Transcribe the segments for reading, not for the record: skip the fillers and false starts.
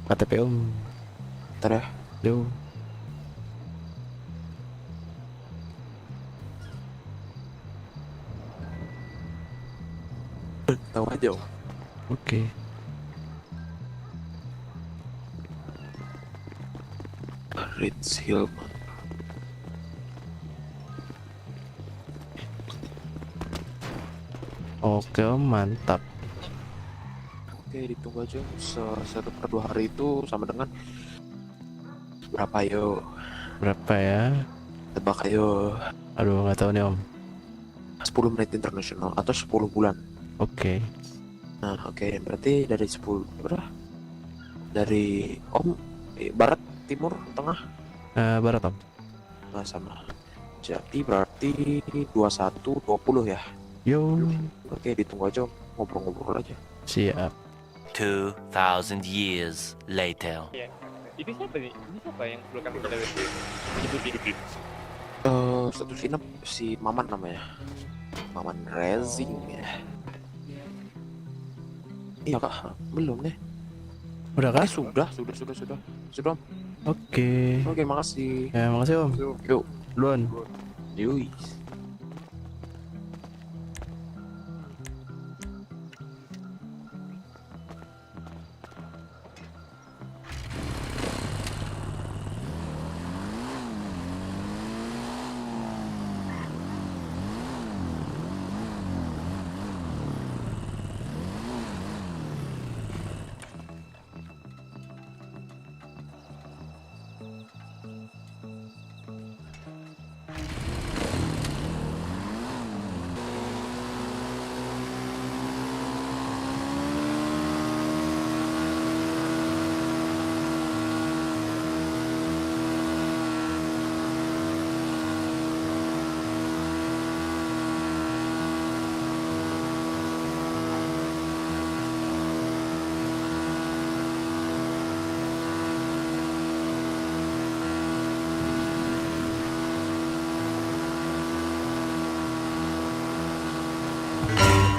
KTP om. Ntar ya. Yo. Tahu aja om. Oke. Ritz Hilman. Oke om, mantap. Oke, ditunggu aja om. Satu per 2 hari itu sama dengan berapa yo? Berapa ya? Tebak ayo. Aduh, nggak tahu nih om. 10 menit internasional atau 10 bulan. Oke. Nah, oke, berarti dari 10 berapa? Dari om barat, timur, tengah. Barat om. Nah, sama. Jadi berarti 21-20 ya. Yo. Oke, ditunggu aja om. Ngobrol-ngobrol aja. Siap. 2,000 years later. Ini siapa nih? Ini siapa yang belakang kita itu? Status inap si Maman namanya. Maman Rezing ya. Iya kak, belum nih. Udah kah? Sudah. Sudah om. Oke. Oke, makasih. Ya, makasih om. Yuk. Duluan. Yui.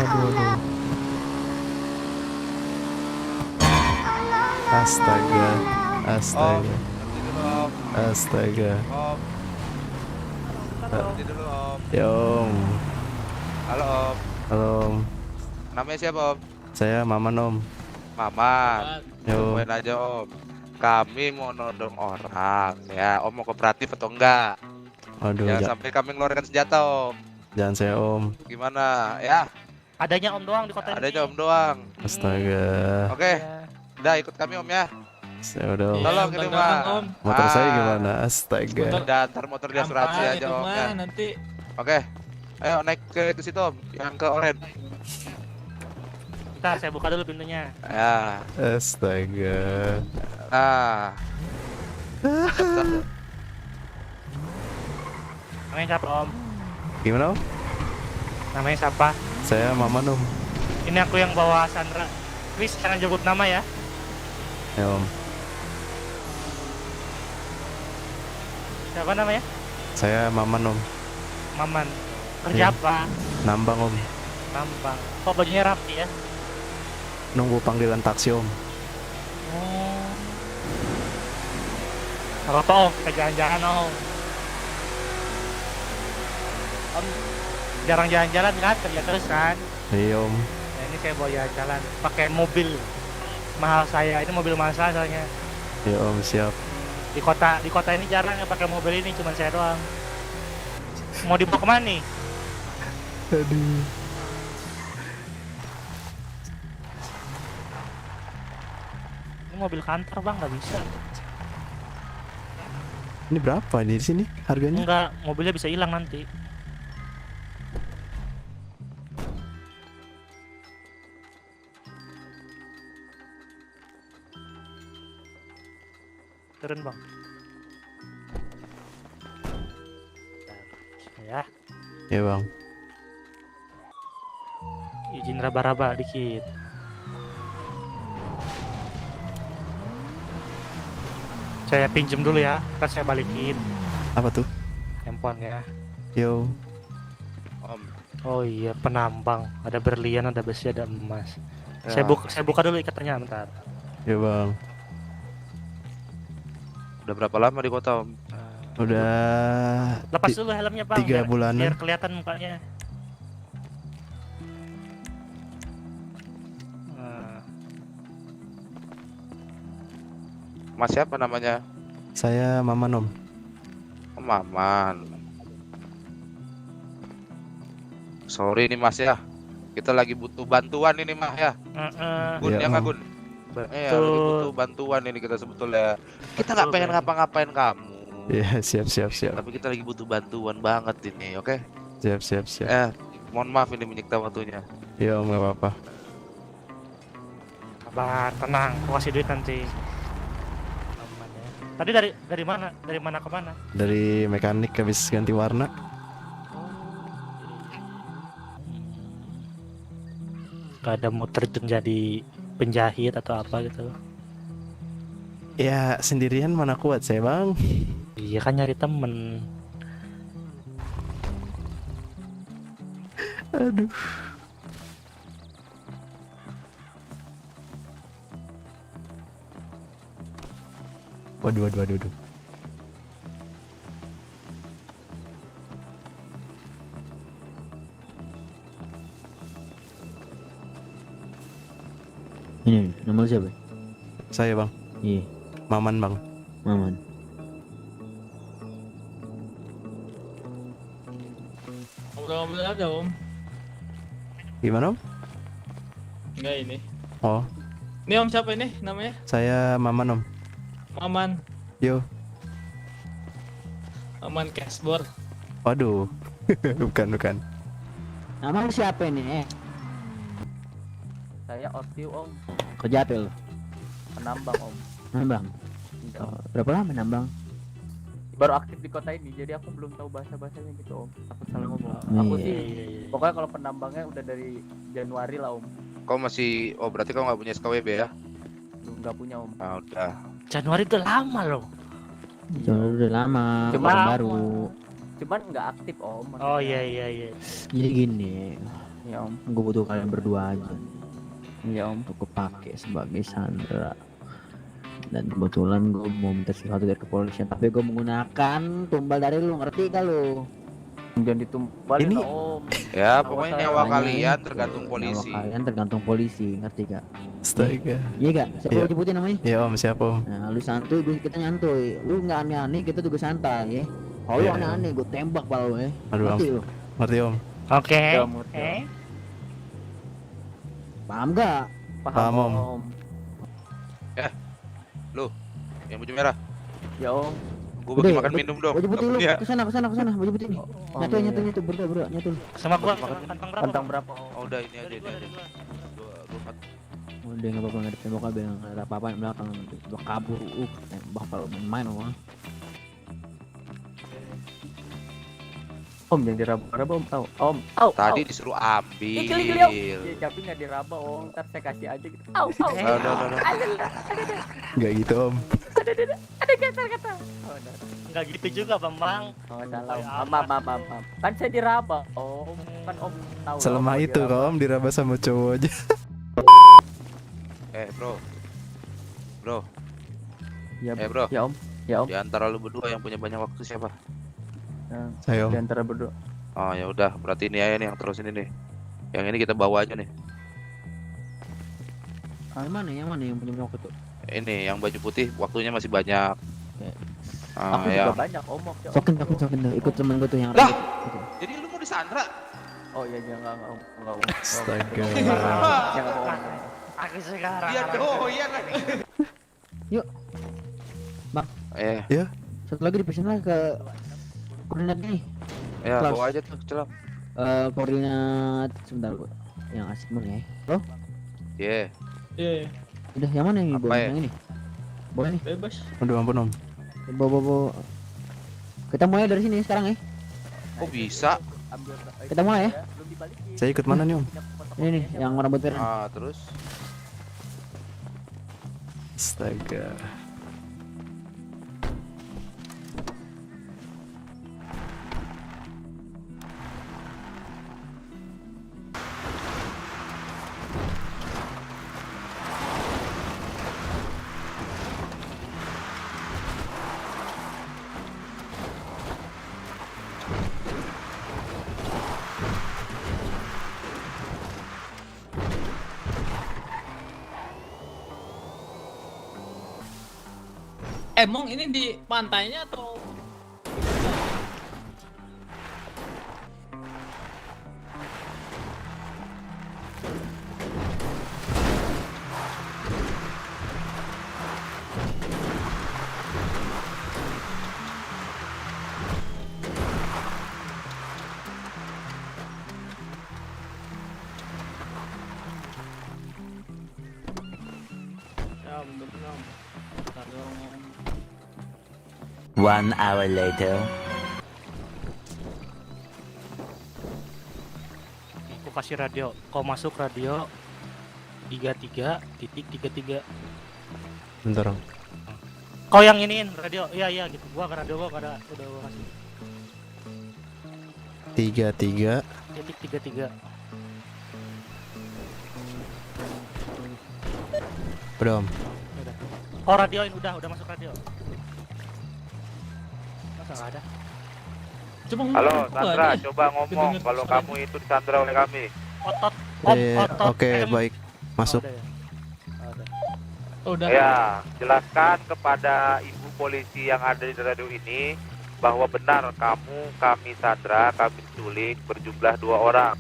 Aduh. Astaga. Astaga. Astaga. Berhenti dulu om. Ya om. Halo om. Halo om. Namanya siapa om? Saya Maman om. Maman. Yo. Tungguin aja om. Kami mau nodong orang ya. Om mau kooperatif atau enggak? Aduh, Jangan sampai kami ngeluarkan senjata om. jangan saya om. Gimana ya? Adanya om doang di kota ini. Adanya om doang. Astaga. Oke. Udah ikut kami om ya. Saya udah om. Tolong ini mah. Motor saya gimana? Astaga. Udah ntar motor dia asuransi aja om ya. Nanti Oke. Ayo naik ke itu situ om. Yang ke orange. Bentar, saya buka dulu pintunya. Ya. Astaga. Nah. Bentar. Namanya siapa om? Gimana om? Namanya siapa? Saya Maman om. Ini aku yang bawa Sandra. Please jangan jemput nama ya. Ya om. Siapa namanya? Saya Maman om. Maman. Kerja Iya. apa? Nambang om. Tambang. Kok bajunya rapi ya? Nunggu panggilan taksi om. Oh. Gak apa-apa om, kita jalan-jalan om. Om jarang jalan-jalan kan, kerja terus kan. Iya om. Nah, ini saya bawa jalan-jalan pakai mobil mahal saya. Ini mobil mahal saya soalnya. Iya om, siap. Di kota ini jarang yang pakai mobil ini, cuma saya doang. Mau dibawa kemana nih? Aduh. Ini mobil kantor bang, nggak bisa. Ini berapa di sini harganya? Enggak, mobilnya bisa hilang nanti. Turun bang. Bentar, ya, Ya bang. izin raba-raba dikit. Saya pinjem dulu ya, kan saya balikin Apa tuh? handphonenya. Yo. Om. Oh iya, penambang. Ada berlian, ada besi, ada emas. Ya. Saya buka dulu ikatannya bentar. Ya bang. Udah berapa lama di kota, Om? Udah Lepas dulu helmnya bang. 3 bulanan. Biar kelihatan mukanya. Nah, Mas siapa namanya? Saya Maman, Om. Oh, Maman. Sorry nih Mas ya. Kita lagi butuh bantuan ini Mas ya. Gun, Iya, ya nggak Om. Gun? Lagi butuh bantuan ini kita sebetulnya. Kita nggak pengen ngapa-ngapain kamu. Iya, siap. Tapi kita lagi butuh bantuan banget ini, oke? Siap. Mohon maaf ini menyiksa waktunya. Iya, Om, nggak apa-apa. sabar, tenang. Aku kasih duit nanti. Aman ya. Tadi dari mana? Dari mana ke mana? Dari mekanik habis ganti warna. Gak ada mau terjun jadi penjahit atau apa gitu. Ya, sendirian mana kuat saya, Bang. Iya kan nyari temen. Aduh. Waduh. Ini nama lu siapa? Saya, Bang. Iya, Maman, Bang. Maman. Ngobrol-ngobrol aja om. Gimana, Om? Enggak ini. Oh, Ini om siapa ini namanya? saya Maman, Om. Maman. Yo. Maman Cashbor. Waduh. bukan. Nama lu siapa ini? Saya Ostiu om, Kerja apa lu? penambang om. Nambang. Iya, Oh, om. berapa lama nambang? Baru aktif di kota ini, jadi aku belum tahu bahasa-bahasanya gitu om. Aku salah ngomong. Aku Iya. sih, pokoknya kalau penambangnya udah dari Januari lah om. Kau masih, oh berarti kau nggak punya SKWB ya? Belum nggak punya om. Ah udah. Januari udah lama loh. Udah lama. Cuma orang lama. baru. Cuman nggak aktif om. Oh maksudnya. iya. Jadi gini, Iya om. gue butuh kalian berdua aja. Iya om. Untuk kepake sebagai sandera. Dan kebetulan gue mau minta sesuatu dari kepolisian, tapi gue menggunakan tumbal dari lu, ngerti gak lu? Jangan ditumbalin Ini- lah, om. Ya Nyawa pokoknya saya- nyawa Makanya, kalian tergantung nyawa polisi. kalian tergantung polisi, ngerti gak? Astaga. Iya gak? Siapa Iya. lu nyebutin namanya? Ya, Om, siapa, Om? Nah, lu santuy, kita nyantuy. Lu nggak aneh-aneh, kita juga santai ya. Kalau lu Iya. aneh-aneh, gue tembak pala lu ya. Aduh, Ngerti lu? Ngerti, Om? Oke. Udah, Om, udah. Paham gak? Paham, Om. Yang baju merah. Ya om. Gue bagi makan minum dong. Gue jebutin lu, Iya. kesana, gue jebutin nih. Oh, Nyatu, berdua, nyatu. Sama gua Makan- kantong berapa? Kantong berapa om? Oh udah ini aja Dari ini gua, aja. dari gua. Dua Udah nggak apa-apa, nggak ada tembok aja, nggak ada apa-apa di belakang. Gue kabur, tembak kalau main orang. Om jangan diraba-raba om. Om. Au. Tadi disuruh ambil. Geli om. Ya, tapi nggak diraba om. Ntar saya kasih aja gitu. Au. Oh, no. Nggak gitu, Om. Ada kata-kata. Oh, udah. Enggak gitu juga, Bambang. Oh, salah om. Maaf. Kan saya diraba om. Kan om tahu. lah, Selama om itu, diraba. Om, diraba sama cowok aja. Bro. Ya, Bro. ya om. Ya om. Di antara lu berdua yang punya banyak waktu siapa? Nah, Saya, di Om. antara berdua. Oh ya udah, berarti ini aja nih yang terus ini nih. Yang ini kita bawa aja nih. Yang mana yang punya waktu tuh? Ini yang baju putih waktunya masih banyak. Oke. Ah Aku ya. juga banyak om. Ya, om. Sokin, ikut temen gue tuh yang Lah! rambut itu. Jadi lu mau disandra? Oh iya jangan om. Enggak om. Astaga. Jangan om. Aku sekarang. Iya doyan lagi. Yuk. Bang. Satu lagi dipesan lagi ke koordinat nih. Ya Kelas. bawa aja tuh celam. Koordinat sebentar gua. Yang asik mana ya? Oh, Iya. Iya, udah yang mana yang Apa boleh ya? yang ini? Boleh nih. bebas. Aduh, ampun, Om. Bawa. Kita mulai dari sini sekarang ya. Kok bisa? Ambil. Kita mulai ya. Belum dibalikin. Saya ikut mana nih, Om? Ini nih yang rambut merah. Ah terus. Astaga. Emang ini di pantainya atau? Ya bener. Bentar dong. 1 hour later. Aku kasih radio. Kau masuk radio 33.33. Bentar, Om. Kau yang iniin radio. Iya gitu. Gua ke radio gua ada udah gua kasih. 33. Titik 33. Udah, Om. Udah. Oh radioin udah masuk radio. Masa nggak ada? Coba Halo, ngomong, Sandra, ada. coba ngomong Kedengar kalau suaranya. kamu itu disandra oleh kami. Otot. Otot. Oke, baik. Masuk. Oh, ada ya? Ada. Oh, udah. Ya, jelaskan kepada ibu polisi yang ada di radio ini bahwa benar kami sandra, kami culik berjumlah 2 orang.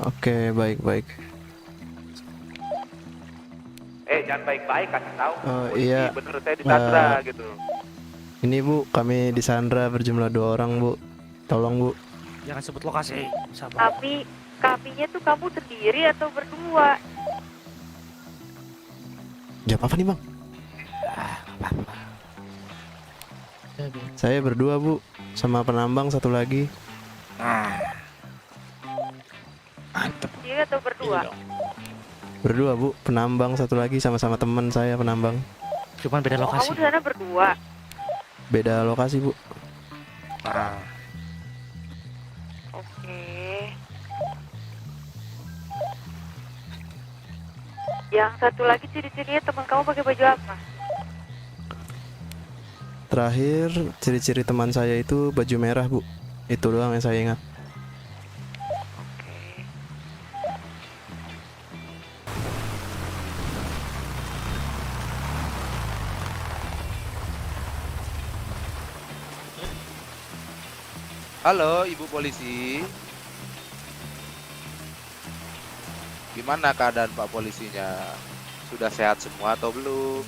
Oke, baik. Jangan baik-baik, kasih tahu. Oh, polisi, iya. bener saya disandra gitu. Ini Bu, kami disandra berjumlah 2 orang Bu. Tolong Bu. Jangan sebut lokasi. Sabar. Kaminya tuh kamu sendiri atau berdua? Jawab apa nih Bang? Saya berdua Bu, sama penambang satu lagi. Sendiri atau berdua? Berdua Bu, penambang satu lagi sama-sama teman saya penambang. Cuman beda Oh, lokasi. kamu di sana berdua. Beda lokasi Bu. Oke. Yang satu lagi ciri-cirinya teman kamu pakai baju apa? Terakhir ciri-ciri teman saya itu baju merah Bu. Itu doang yang saya ingat. Halo, Ibu polisi. Gimana keadaan Pak polisinya? Sudah sehat semua atau belum?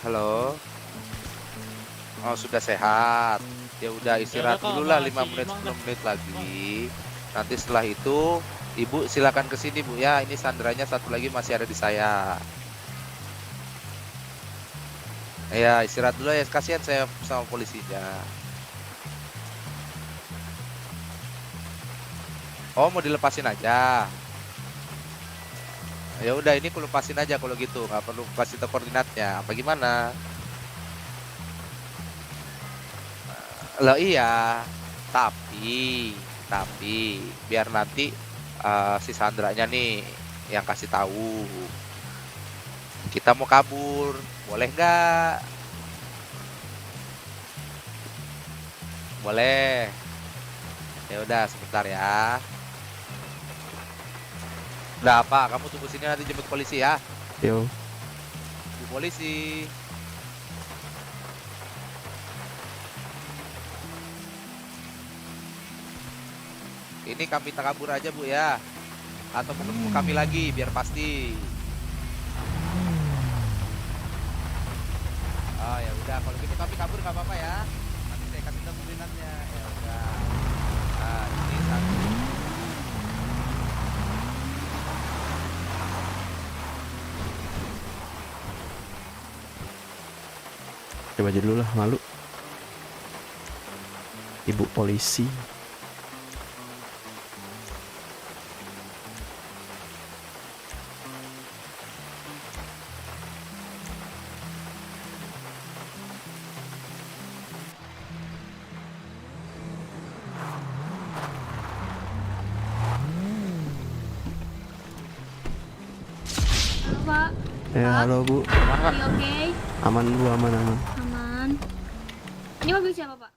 Halo. Oh, sudah sehat. Ya udah istirahat Kak, dulu lah 5 makasih, menit Bang. 10 menit lagi. Nanti setelah itu Ibu silakan ke sini Bu ya. Ini sandranya satu lagi masih ada di saya. Ya istirahat dulu ya, kasihan saya sama polisinya. Oh mau dilepasin aja. Ya udah ini aku lepasin aja kalau gitu, nggak perlu kasih tahu koordinatnya. Apa gimana? Loh iya, tapi biar nanti si Sandranya nih yang kasih tahu. Kita mau kabur, boleh nggak? Boleh. Ya udah sebentar ya. Udah apa? Kamu tunggu sini nanti jemput polisi ya. Yo. Bu polisi. Ini kami tak kabur aja Bu ya. Atau mau ketemu kami lagi biar pasti. Oh ya udah kalau gitu kami kabur nggak apa-apa ya. Nanti saya kasih tahu koordinatnya. Ya udah. Nah, ini satu. Coba aja dulu lah, malu. Ibu polisi. Halo Pak, Ya, halo Bu. oke? Aman Bu, aman. Aman. Ini mobil siapa Pak?